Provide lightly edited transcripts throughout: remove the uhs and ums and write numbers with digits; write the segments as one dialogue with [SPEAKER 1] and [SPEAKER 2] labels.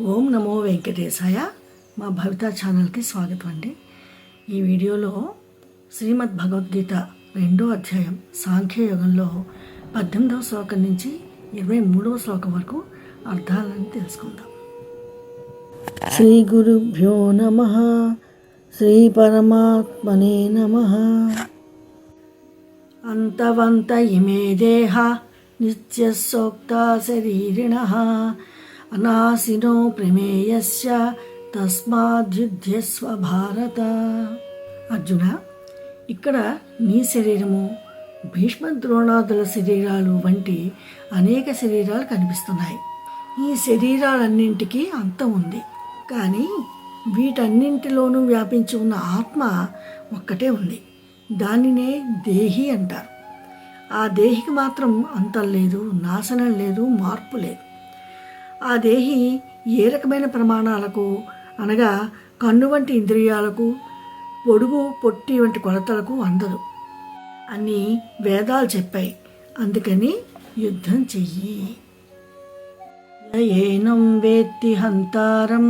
[SPEAKER 1] ఓం నమో వెంకటేశాయ. మా భవిత ఛానల్కి స్వాగతం అండి. ఈ వీడియోలో శ్రీమద్ భగవద్గీత 2వ అధ్యాయం సాంఖ్యయోగంలో 18వ శ్లోకం నుంచి 23వ శ్లోకం వరకు అర్థాలను తెలుసుకుందాం. శ్రీ గురుభ్యో నమః. శ్రీ పరమాత్మనే నమః. అంతవంత ఇమే దేహ నిత్యసోక్తా శరీరిణః అనాశినో ప్రమేయస్య తస్మాద్యుధ్యస్వ భారత. అర్జున, ఇక్కడ నీ శరీరము, భీష్మ ద్రోణాదుల శరీరాలు వంటి అనేక శరీరాలు కనిపిస్తున్నాయి. ఈ శరీరాలన్నింటికీ అంతం ఉంది, కానీ వీటన్నింటిలోనూ వ్యాపించి ఉన్న ఆత్మ ఒక్కటే ఉంది. దానినే దేహి అంటారు. ఆ దేహికి మాత్రం అంతం లేదు, నాశనం లేదు, మార్పు లేదు. ఆ దేహి ఏ రకమైన ప్రమాణాలకు అనగా కన్ను వంటి ఇంద్రియాలకు, పొడుగు పొట్టి వంటి కొలతలకు అందదు అని వేదాలు చెప్పాయి. అందుకని యుద్ధం చెయ్యి. ఏనం వేత్తి హంతారం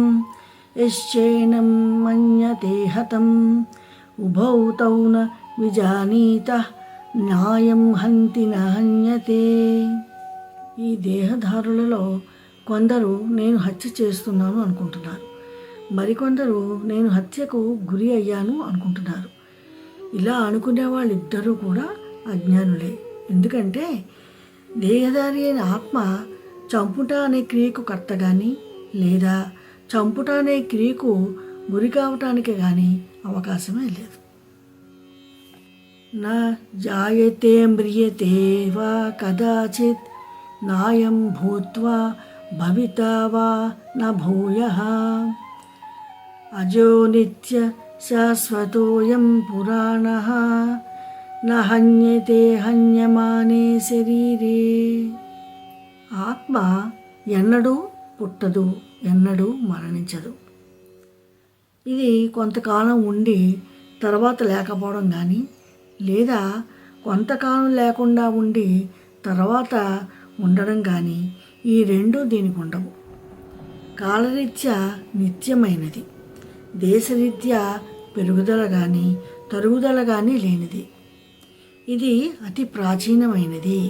[SPEAKER 1] యశ్చైనం మన్యతే హతం ఉభౌ తౌ న విజానీత న్యాయం హంతి న హన్యతే. ఈ దేహధారులలో కొందరు నేను హత్య చేస్తున్నాను అనుకుంటున్నారు, మరికొందరు నేను హత్యకు గురి అయ్యాను అనుకుంటున్నారు. ఇలా అనుకునే వాళ్ళిద్దరూ కూడా అజ్ఞానులే. ఎందుకంటే దేహధారి అయిన ఆత్మ చంపుట అనే క్రియకు కర్త కానీ, లేదా చంపుట అనే క్రియకు గురి కావటానికి కానీ అవకాశమే లేదు. నా జాయతే మ్రియతే వా కదాచిత్ నాయం భూత్వా భవితా వా న భూయః అజో నిత్య శాశ్వతోయం పురాణః న హన్యతే హన్యమానే శరీరే. ఆత్మ ఎన్నడూ పుట్టదు, ఎన్నడూ మరణించదు. ఇది కొంతకాలం ఉండి తర్వాత లేకపోవడం కానీ, లేదా కొంతకాలం లేకుండా ఉండి తర్వాత ఉండడం కానీ, ఈ రెండూ దీనికి ఉండవు. కాలరీత్యా నిత్యమైనది, దేశరీత్యా పెరుగుదల కానీ తరుగుదల కానీ లేనిది. ఇది అతి ప్రాచీనమైనది,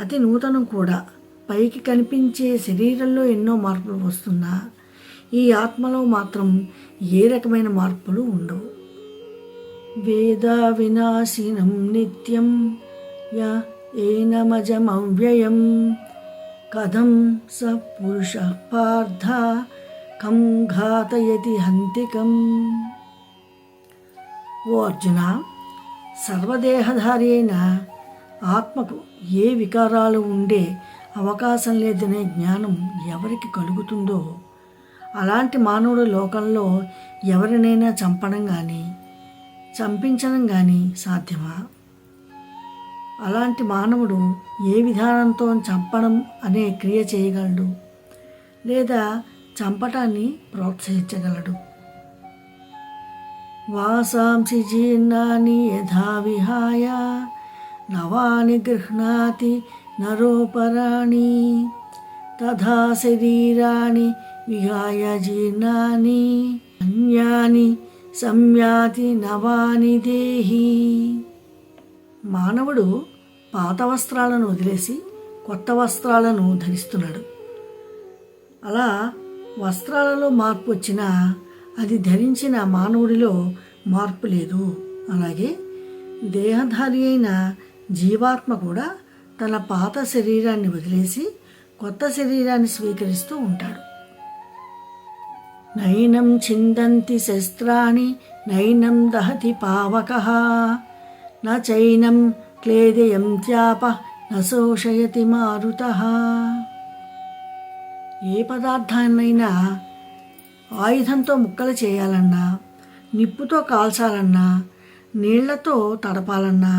[SPEAKER 1] అతి నూతనం కూడా. పైకి కనిపించే శరీరంలో ఎన్నో మార్పులు వస్తున్నా ఈ ఆత్మలో మాత్రం ఏ రకమైన మార్పులు ఉండవు. వేద వినాశినం నిత్యం య ఏనమజమవ్యయం కథం స పురుష పార్థ కం ఘాతయతి హంతికం. ఓ అర్జున, సర్వదేహధారి అయిన ఆత్మకు ఏ వికారాలు ఉండే అవకాశం లేదనే జ్ఞానం ఎవరికి కలుగుతుందో అలాంటి మానవుడు లోకంలో ఎవరినైనా చంపడం కానీ చంపించడం కానీ సాధ్యమా? అలాంటి మానవుడు ఏ విధానంతో చంపడం అనే క్రియ చేయగలడు, లేదా చంపటాన్ని ప్రోత్సహించగలడు? వాసాంసి జీర్ణాని యథా విహాయ నవాని గృహ్ణాతి నరోపరాణి తథా శరీరాణి విహాయ జీర్ణాని అన్యాని సంయాతి నవాని దేహి. మానవుడు పాత వస్త్రాలను వదిలేసి కొత్త వస్త్రాలను ధరిస్తున్నాడు. అలా వస్త్రాలలో మార్పు వచ్చినా అది ధరించిన మానవుడిలో మార్పు లేదు. అలాగే దేహధారి అయిన జీవాత్మ కూడా తన పాత శరీరాన్ని వదిలేసి కొత్త శరీరాన్ని స్వీకరిస్తూ ఉంటాడు. నైనం చిందంతి శస్త్రాణి నైనం దహతి పావకః న చైనం క్లేదయం త్యాప న శోషయతి మారుతః. ఏ పదార్థాన్నైనా ఆయుధంతో ముక్కలు చేయాలన్నా, నిప్పుతో కాల్చాలన్నా, నీళ్లతో తడపాలన్నా,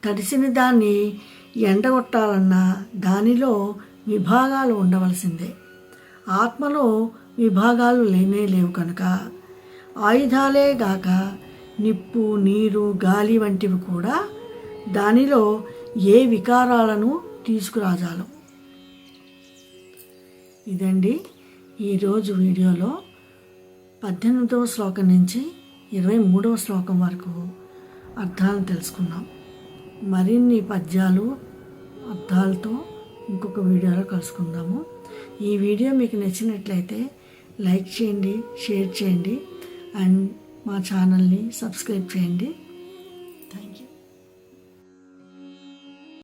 [SPEAKER 1] తడిసిన దాన్ని ఎండగొట్టాలన్నా దానిలో విభాగాలు ఉండవలసిందే. ఆత్మలో విభాగాలు లేనే లేవు కనుక ఆయుధాలే గాక నిప్పు, నీరు, గాలి వంటివి కూడా దానిలో ఏ వికారాలను తీసుకురాజాలం. ఇదండి ఈరోజు వీడియోలో 18వ శ్లోకం నుంచి 23వ శ్లోకం వరకు అర్థాలను తెలుసుకున్నాం. మరిన్ని పద్యాలు అర్థాలతో ఇంకొక వీడియోలో కలుసుకుందాము. ఈ వీడియో మీకు నచ్చినట్లయితే లైక్ చేయండి, షేర్ చేయండి అండ్ మా ఛానల్ని సబ్స్క్రైబ్ చేయండి.